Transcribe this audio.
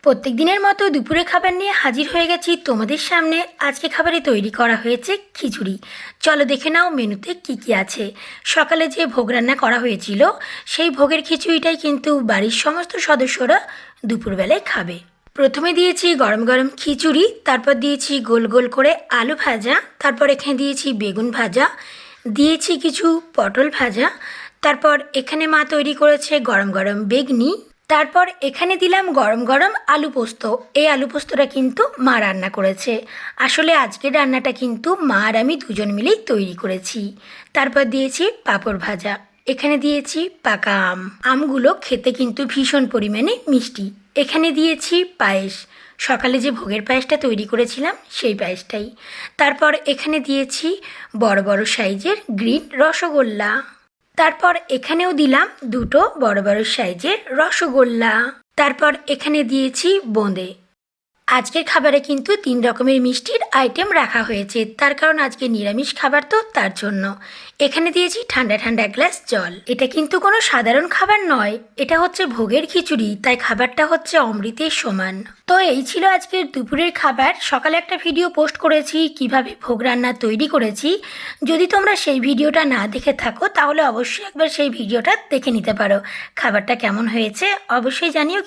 প্রত্যেক দিনের মতো দুপুরে খাবার নিয়ে হাজির হয়ে গেছি তোমাদের সামনে। আজকে খাবারে তৈরি করা হয়েছে খিচুড়ি। চলো দেখে নাও মেনুতে কি কি আছে। সকালে যে ভোগ রান্না করা হয়েছিল সেই ভোগের খিচুড়িটাই কিন্তু বাড়ির সমস্ত সদস্যরা দুপুরবেলায় খাবে। প্রথমে দিয়েছি গরম গরম খিচুড়ি, তারপর দিয়েছি গোল গোল করে আলু ভাজা, তারপর এখানে দিয়েছি বেগুন ভাজা, দিয়েছি কিছু পটল ভাজা, তারপর এখানে মা তৈরি করেছে গরম গরম বেগনি, তারপর এখানে দিলাম গরম গরম আলু পোস্ত। এই আলু পোস্তটা কিন্তু মা রান্না করেছে। আসলে আজকের রান্নাটা কিন্তু মা আর আমি দুজন মিলেই তৈরি করেছি। তারপর দিয়েছি পাঁপড় ভাজা, এখানে দিয়েছি পাকা আম। আমগুলো খেতে কিন্তু ভীষণ পরিমাণে মিষ্টি। এখানে দিয়েছি পায়েস, সকালে যে ভোগের পায়েসটা তৈরি করেছিলাম সেই পায়েসটাই। তারপর এখানে দিয়েছি বড় বড় সাইজের গ্রিন রসগোল্লা। তারপর এখানেও দিলাম দুটো বড় বড় সাইজের রসগোল্লা। তারপর এখানে দিয়েছি বোঁদে। আজকের খাবারে কিন্তু 3 রকমের মিষ্টির আইটেম রাখা হয়েছে, তার কারণ আজকে নিরামিষ খাবার তো তার জন্য। এখানে দিয়েছি ঠান্ডা ঠান্ডা গ্লাস জল। এটা কিন্তু কোনো সাধারণ খাবার নয়, এটা হচ্ছে ভোগের খিচুড়ি, তাই খাবারটা হচ্ছে অমৃতের সমান। তো এই ছিল আজকের দুপুরের খাবার। সকালে একটা ভিডিও পোস্ট করেছি কিভাবে ভোগ রান্না তৈরি করেছি। যদি তোমরা সেই ভিডিওটা না দেখে থাকো তাহলে অবশ্যই একবার সেই ভিডিওটা দেখে নিতে পারো। খাবারটা কেমন হয়েছে অবশ্যই জানিও।